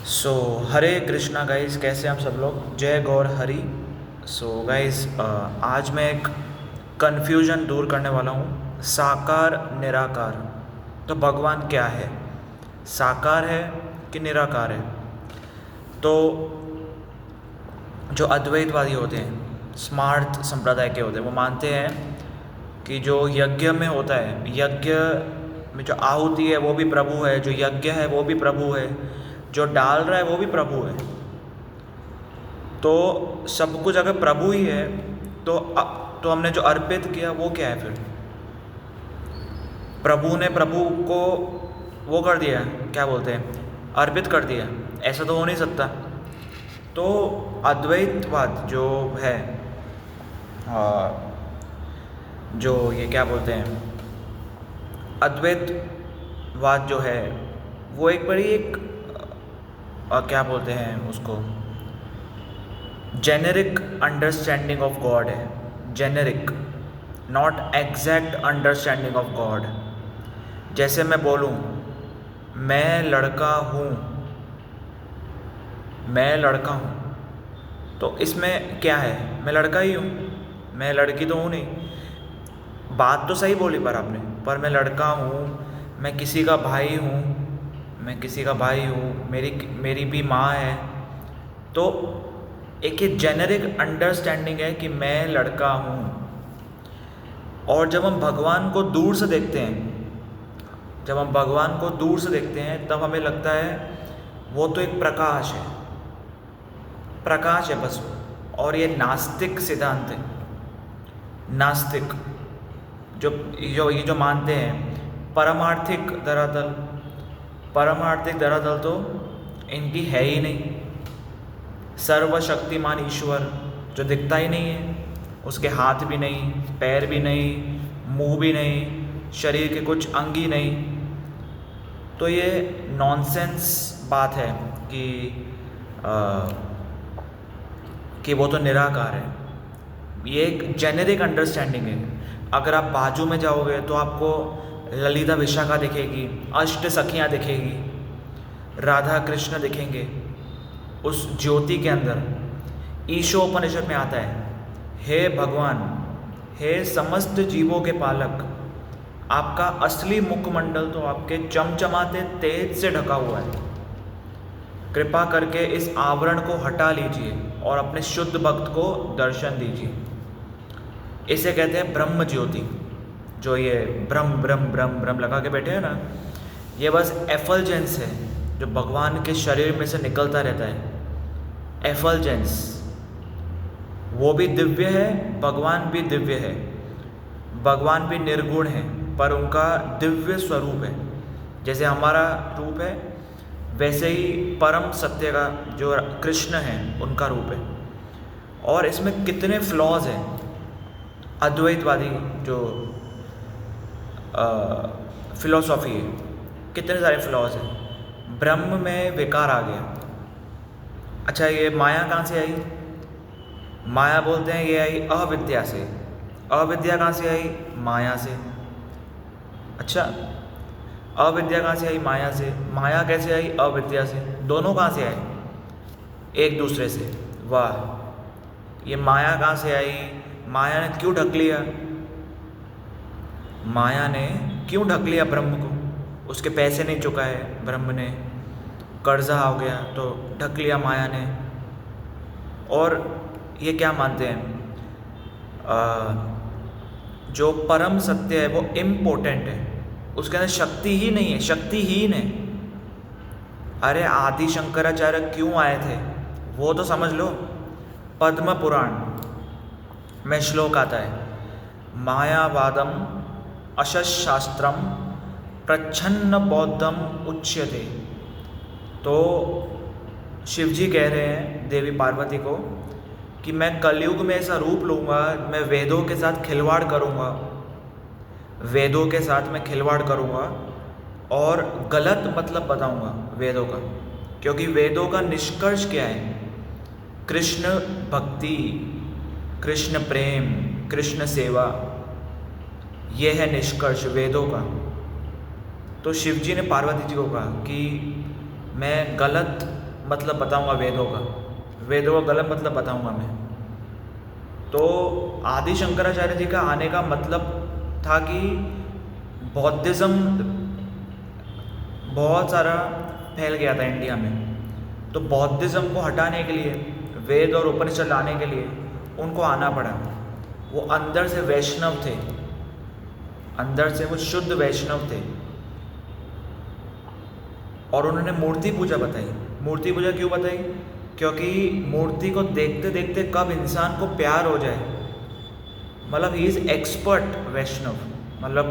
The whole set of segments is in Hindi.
सो हरे कृष्णा गाइस, कैसे हम सब लोग। जय गौर हरि। सो गाइस, आज मैं एक कन्फ्यूजन दूर करने वाला हूँ। साकार निराकार, तो भगवान क्या है, साकार है कि निराकार है। तो जो अद्वैतवादी होते हैं, स्मार्ट संप्रदाय के होते हैं, वो मानते हैं कि जो यज्ञ में होता है, यज्ञ में जो आहुति है वो भी प्रभु है, जो यज्ञ है वो भी प्रभु है, जो डाल रहा है वो भी प्रभु है। तो सब कुछ अगर प्रभु ही है तो हमने जो अर्पित किया वो क्या है फिर। प्रभु ने प्रभु को वो कर दिया, क्या बोलते हैं, अर्पित कर दिया। ऐसा तो हो नहीं सकता। तो अद्वैतवाद जो है, जो ये क्या बोलते हैं, अद्वैतवाद जो है वो एक बड़ी एक क्या बोलते हैं उसको, जेनेरिक अंडरस्टैंडिंग ऑफ गॉड है। Generic, not exact understanding of God. जैसे मैं बोलूँ मैं लड़का हूँ, मैं लड़का हूँ, तो इसमें क्या है, मैं लड़का ही हूँ, मैं लड़की तो हूँ नहीं। बात तो सही बोली पर आपने, पर मैं लड़का हूँ, मैं किसी का भाई हूँ, मैं किसी का भाई हूँ, मेरी मेरी भी माँ है। तो एक ये जेनेरिक अंडरस्टैंडिंग है कि मैं लड़का हूँ। और जब हम भगवान को दूर से देखते हैं, जब हम भगवान को दूर से देखते हैं तब हमें लगता है वो तो एक प्रकाश है, प्रकाश है बस। और ये नास्तिक सिद्धांत है। नास्तिक जो जो ये जो मानते हैं परमार्थिक धरातल, परमार्थिक धरातल तो इनकी है ही नहीं। सर्वशक्तिमान ईश्वर जो दिखता ही नहीं है, उसके हाथ भी नहीं, पैर भी नहीं, मुंह भी नहीं, शरीर के कुछ अंग ही नहीं। तो ये नॉनसेंस बात है कि वो तो निराकार है। ये एक जेनेरिक अंडरस्टैंडिंग है। अगर आप बाजू में जाओगे तो आपको ललिता विशाखा दिखेगी, अष्ट सखियाँ दिखेगी, राधा कृष्ण दिखेंगे उस ज्योति के अंदर। ईशोपनिषद में आता है, हे भगवान, हे समस्त जीवों के पालक, आपका असली मुखमंडल तो आपके चमचमाते तेज से ढका हुआ है। कृपा करके इस आवरण को हटा लीजिए और अपने शुद्ध भक्त को दर्शन दीजिए। इसे कहते हैं ब्रह्म ज्योति। जो ये ब्रह्म ब्रह्म ब्रह्म ब्रह्म लगा के बैठे हैं ना, ये बस एफलजेंस है जो भगवान के शरीर में से निकलता रहता है। एफलजेंस, वो भी दिव्य है, भगवान भी दिव्य है। भगवान भी निर्गुण है पर उनका दिव्य स्वरूप है। जैसे हमारा रूप है वैसे ही परम सत्य का जो कृष्ण है उनका रूप है। और इसमें कितने फ्लॉज हैं। अद्वैतवादी जो फिलॉसॉफी है, कितने सारे फ्लॉज हैं। ब्रह्म में विकार आ गया। अच्छा, ये माया कहाँ से आई? माया बोलते हैं ये आई अविद्या से। अविद्या कहाँ से आई? माया से। अच्छा, अविद्या कहाँ से आई? माया से। माया कैसे आई? अविद्या से। दोनों कहाँ से आए? एक दूसरे से। वाह, ये माया कहाँ से आई? माया ने क्यों ढक लिया? माया ने क्यों ढक लिया ब्रह्म को? उसके पैसे नहीं चुकाए ब्रह्म ने, कर्जा हो गया तो ढक लिया माया ने। और ये क्या मानते हैं, जो परम सत्य है वो इम्पोर्टेंट है, उसके अंदर शक्ति ही नहीं है, शक्तिहीन है। अरे आदि शंकराचार्य क्यों आए थे वो तो समझ लो। पद्म पुराण में श्लोक आता है, मायावादम अशशास्त्रम प्रच्छन्न बौद्धम उच्यते। तो शिवजी कह रहे हैं देवी पार्वती को कि मैं कलयुग में ऐसा रूप लूँगा, मैं वेदों के साथ खिलवाड़ करूँगा, वेदों के साथ मैं खिलवाड़ करूँगा और गलत मतलब बताऊँगा वेदों का। क्योंकि वेदों का निष्कर्ष क्या है? कृष्ण भक्ति, कृष्ण प्रेम, कृष्ण सेवा, ये है निष्कर्ष वेदों का। तो शिवजी ने पार्वती जी को कहा कि मैं गलत मतलब बताऊंगा वेदों का, वेदों का गलत मतलब बताऊंगा मैं। तो आदि शंकराचार्य जी का आने का मतलब था कि बौद्धिज़्म बहुत सारा फैल गया था इंडिया में, तो बौद्धिज़्म को हटाने के लिए, वेद और उपनिषद लाने के लिए उनको आना पड़ा। वो अंदर से वैष्णव थे, अंदर से वो शुद्ध वैष्णव थे, और उन्होंने मूर्ति पूजा बताई। मूर्ति पूजा क्यों बताई? क्योंकि मूर्ति को देखते देखते कब इंसान को प्यार हो जाए, मतलब ही इज़ एक्सपर्ट वैष्णव, मतलब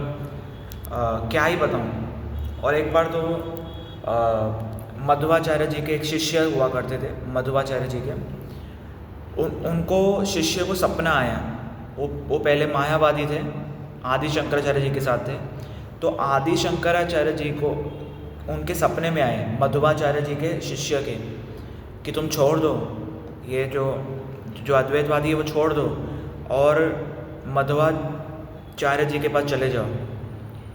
क्या ही बताऊँ। और एक बार तो मध्वाचार्य जी के एक शिष्य हुआ करते थे, मध्वाचार्य जी के, उनको शिष्य को सपना आया। वो पहले मायावादी थे, आदि शंकराचार्य जी के साथ थे। तो आदि शंकराचार्य जी को उनके सपने में आए, मध्वाचार्य जी के शिष्य के, कि तुम छोड़ दो ये जो अद्वैतवादी है वो छोड़ दो और मध्वाचार्य जी के पास चले जाओ,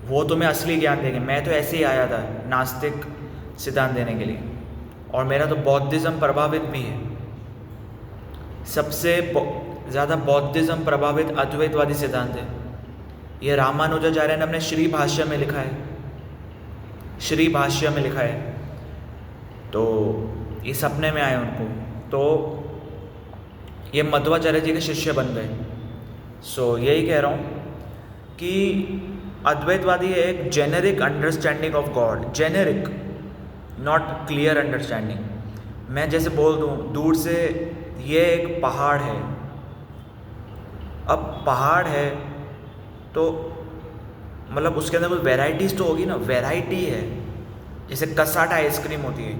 वो तुम्हें असली ज्ञान देंगे। मैं तो ऐसे ही आया था नास्तिक सिद्धांत देने के लिए, और मेरा तो बौद्धिज़्म प्रभावित भी है। सबसे ज़्यादा बौद्धिज़्म प्रभावित अद्वैतवादी सिद्धांत है। ये रामानुजाचार्य ने अपने श्री भाष्य में लिखा है, श्री भाष्य में लिखा है। तो ये सपने में आए उनको, तो ये मध्वाचार्य जी के शिष्य बन गए। सो यही कह रहा हूँ कि अद्वैतवादी है एक generic understanding of God, generic, not clear understanding. मैं जैसे बोल दूँ दूर से ये एक पहाड़ है, अब पहाड़ है तो मतलब उसके अंदर कुछ वेराइटीज़ तो होगी ना, वैरायटी है। जैसे कसाटा आइसक्रीम होती है,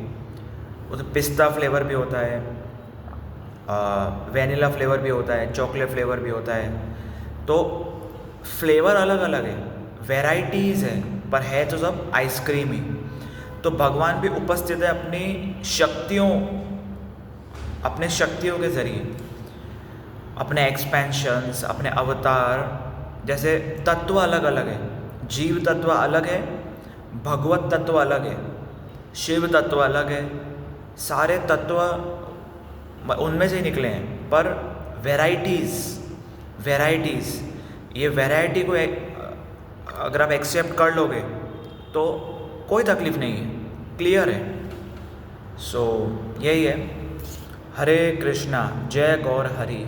उसमें पिस्ता फ्लेवर भी होता है, वैनिला फ्लेवर भी होता है, चॉकलेट फ्लेवर भी होता है। तो फ्लेवर अलग अलग है, वैराइटीज़ है, पर है तो सब आइसक्रीम ही। तो भगवान भी उपस्थित है अपने शक्तियों के ज़रिए, अपने एक्सपेंशंस, अपने अवतार। जैसे तत्व अलग अलग है, जीव तत्व अलग है, भगवत तत्व अलग है, शिव तत्व अलग है, सारे तत्व उनमें से ही निकले हैं। पर वैराइटीज़, ये वैरायटी को अगर आप एक्सेप्ट कर लोगे तो कोई तकलीफ़ नहीं है, क्लियर है। सो यही है। हरे कृष्णा, जय गौर हरि।